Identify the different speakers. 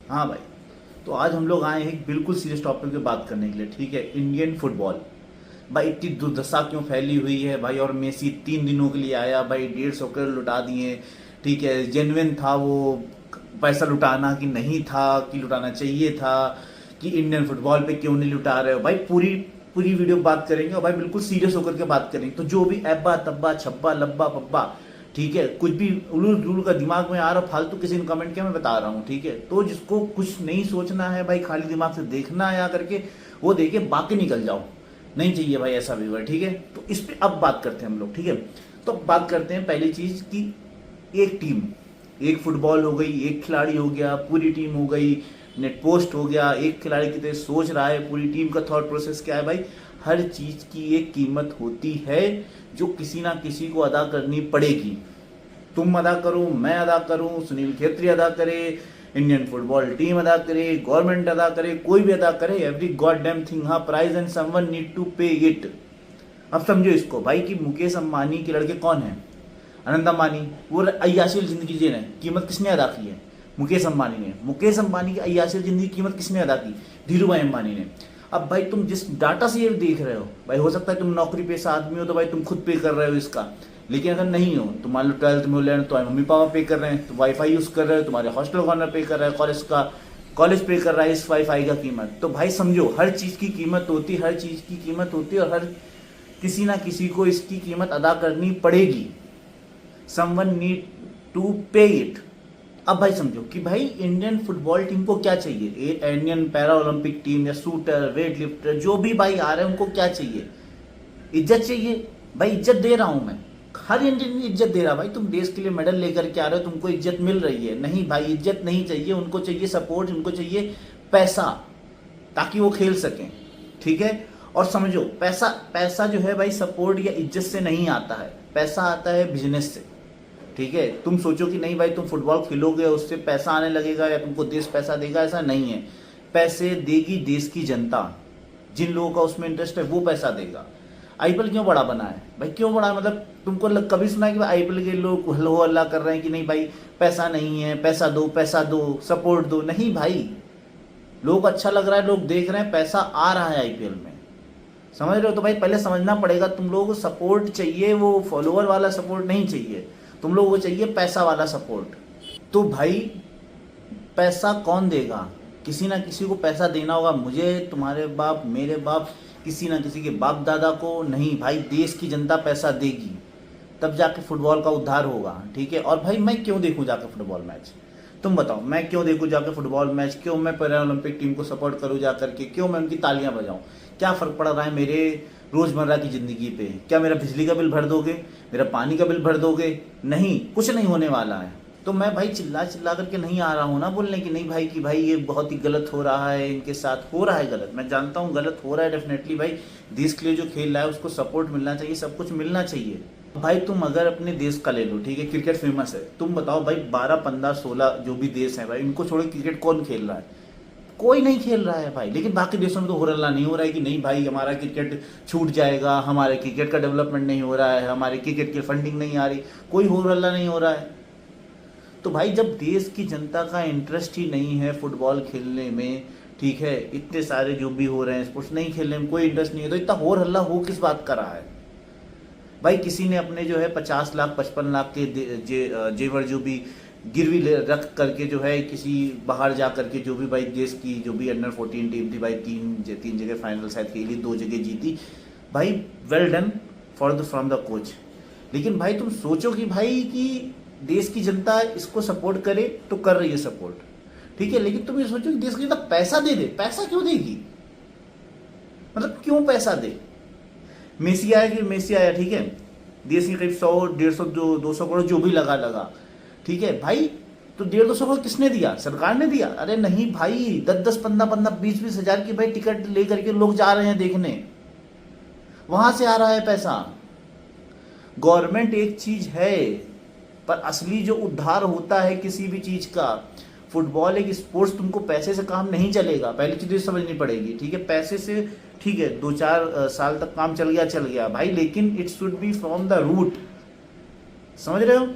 Speaker 1: हाँ भाई, तो आज हम लोग आए हैं बिल्कुल सीरियस टॉपिक पे बात करने के लिए, ठीक है। इंडियन फुटबॉल भाई, इतनी दुर्दशा क्यों फैली हुई है भाई। और मेसी 3 दिनों के लिए आया भाई, 150 करोड़ लुटा दिए, ठीक है। जेन्युइन था वो पैसा लुटाना कि नहीं था, कि लुटाना चाहिए था, कि इंडियन फुटबॉल पे क्यों नहीं लुटा रहे हो भाई। पूरी पूरी वीडियो बात करेंगे और भाई बिल्कुल सीरियस होकर के बात करेंगे। तो जो भी अब्बा तब्बा छब्बा लब्बा पब्बा, ठीक है, कुछ भी उलूल जुलूल का दिमाग में आ रहा फालतू किसी ने कमेंट किया, मैं बता रहा हूँ, ठीक है। तो जिसको कुछ नहीं सोचना है भाई, खाली दिमाग से देखना है आकर के, वो देखे, बाकी निकल जाओ। नहीं चाहिए भाई ऐसा व्यूअर, ठीक है। तो इस पे अब बात करते हैं हम लोग, ठीक है। तो बात करते हैं पहली चीज की, एक टीम, एक फुटबॉल हो गई, एक खिलाड़ी हो गया, पूरी टीम हो गई, नेट पोस्ट हो गया, एक खिलाड़ी की तरह सोच रहा है, पूरी टीम का थॉट प्रोसेस क्या है भाई। हर चीज की एक कीमत होती है जो किसी ना किसी को अदा करनी पड़ेगी। तुम अदा करो, मैं अदा करूं, सुनील खेत्री अदा करे, इंडियन फुटबॉल टीम अदा करे, गवर्नमेंट अदा करे, कोई भी अदा करे, एवरी गॉड डैम थिंग हाँ price and someone need to pay it. अब समझो इसको भाई कि मुकेश अंबानी के लड़के कौन है, अनंत अंबानी, वो अय्याशी जिंदगी जी रहे हैं, कीमत किसने अदा की है, मुकेश अंबानी ने। मुकेश अंबानी की अय्याशी जिंदगी की कीमत किसने अदा की, धीरू भाई अंबानी ने। अब भाई तुम जिस डाटा से ये देख रहे हो भाई, हो सकता है तुम नौकरी पेशा आदमी हो तो भाई तुम खुद पे कर रहे हो इसका, लेकिन अगर नहीं हो तो मान लो 12th में हो लेना, तो मम्मी पापा पे कर रहे हैं, तो वाईफाई यूज कर रहे हो, तुम्हारे हॉस्टल कॉर्नर पे कर रहा है, कॉलेज पे कर रहा है इस वाईफाई का कीमत। तो भाई समझो हर चीज की कीमत होती है, हर चीज की कीमत होती है, और हर किसी ना किसी को इसकी कीमत अदा करनी पड़ेगी। Someone need to pay it. अब भाई समझो कि भाई इंडियन फुटबॉल टीम को क्या चाहिए, इंडियन पैरा ओलंपिक टीम या शूटर वेट लिफ्टर जो भी भाई आ रहे हैं उनको क्या चाहिए, इज्जत चाहिए। भाई इज्जत दे रहा हूं मैं, हर इंडियन इज्जत दे रहा भाई। तुम देश के लिए मेडल लेकर के आ रहे हो, तुमको इज्जत मिल रही है, नहीं भाई इज्जत नहीं चाहिए, उनको चाहिए सपोर्ट, उनको चाहिए पैसा, ताकि वो खेल सकें, ठीक है। और समझो पैसा पैसा जो है भाई सपोर्ट या इज्जत से नहीं आता है, पैसा आता है बिजनेस से, ठीक है। तुम सोचो कि नहीं भाई तुम फुटबॉल खेलोगे उससे पैसा आने लगेगा या तुमको देश पैसा देगा, ऐसा नहीं है। पैसे देगी देश की जनता, जिन लोगों का उसमें इंटरेस्ट है वो पैसा देगा। आईपीएल क्यों बड़ा बना है भाई, क्यों बड़ा है? मतलब तुमको कभी सुना है कि आईपीएल के लोग हल्ला हल्ला कर रहे हैं कि नहीं भाई पैसा नहीं है, पैसा दो सपोर्ट दो? नहीं भाई, लोग अच्छा लग रहा है, लोग देख रहे हैं, पैसा आ रहा है आईपीएल में, समझ रहे हो। तो भाई पहले समझना पड़ेगा, तुम लोगों को सपोर्ट चाहिए, वो फॉलोअर वाला सपोर्ट नहीं चाहिए, तुम लोगों को चाहिए पैसा वाला सपोर्ट। तो भाई पैसा कौन देगा, किसी ना किसी को पैसा देना होगा, मुझे, तुम्हारे बाप, मेरे बाप, किसी ना किसी के बाप दादा को। नहीं भाई, देश की जनता पैसा देगी, तब जाके फुटबॉल का उद्धार होगा, ठीक है। और भाई मैं क्यों देखूं जाके फुटबॉल मैच, तुम बताओ, मैं क्यों देखूं जाके फुटबॉल मैच, क्यों मैं पैरा ओलंपिक टीम को सपोर्ट करूं जा करके, क्यों मैं उनकी तालियां बजाऊं? क्या फर्क पड़ रहा है मेरे रोजमर्रा की जिंदगी पे? क्या मेरा बिजली का बिल भर दोगे, मेरा पानी का बिल भर दोगे? नहीं, कुछ नहीं होने वाला है। तो मैं भाई चिल्ला चिल्ला करके नहीं आ रहा हूँ ना बोलने की नहीं भाई कि भाई ये बहुत ही गलत हो रहा है, इनके साथ हो रहा है गलत, मैं जानता हूँ गलत हो रहा है डेफिनेटली भाई। देश के लिए जो खेल रहा है उसको सपोर्ट मिलना चाहिए, सब कुछ मिलना चाहिए भाई। तुम अगर अपने देश का ले लो, ठीक है, क्रिकेट फेमस है, तुम बताओ भाई 12 15 16 जो भी देश है भाई, इनको छोड़ क्रिकेट कौन खेल रहा है? कोई नहीं खेल रहा है भाई। लेकिन बाकी देशों में तो हो रहा नहीं हो रहा है कि नहीं भाई हमारा क्रिकेट छूट जाएगा, हमारे क्रिकेट का डेवलपमेंट नहीं हो रहा है, हमारे क्रिकेट की फंडिंग नहीं आ रही, कोई हो रहा नहीं हो रहा है। तो भाई जब देश की जनता का इंटरेस्ट ही नहीं है फुटबॉल खेलने में, ठीक है, इतने सारे जो भी हो रहे हैं स्पोर्ट्स नहीं खेलने में कोई इंटरेस्ट नहीं है, तो इतना होर हल्ला हो किस बात का रहा है भाई? किसी ने अपने जो है 50 लाख 55 लाख के जेवर जो भी गिरवी रख करके जो है किसी बाहर जा करके जो भी भाई देश की जो भी अंडर 14 टीम थी भाई, तीन जगह फाइनल शायद खेली, 2 जगह जीती भाई, well done for the from the coach. लेकिन भाई तुम सोचो कि भाई कि देश की जनता इसको सपोर्ट करे तो कर रही है सपोर्ट, ठीक है, लेकिन तुम ये सोचो कि देश की जनता पैसा दे दे, पैसा क्यों देगी, मतलब क्यों पैसा दे? मेसी आया कि मेसी आया, ठीक है, देश के करीब 100 150 200 करोड़ जो भी लगा, ठीक है भाई। तो 150 200 करोड़ किसने दिया, सरकार ने दिया? अरे नहीं भाई, 10 10 15 15 20 हजार की भाई टिकट लेकर के लोग जा रहे हैं देखने, वहां से आ रहा है पैसा। गवर्नमेंट एक चीज है, पर असली जो उद्धार होता है किसी भी चीज का, फुटबॉल एक स्पोर्ट्स, तुमको पैसे से काम नहीं चलेगा, पहली चीज समझनी पड़ेगी, ठीक है। पैसे से ठीक है 2 4 साल तक काम चल गया भाई, लेकिन it should be from the root, समझ रहे हो?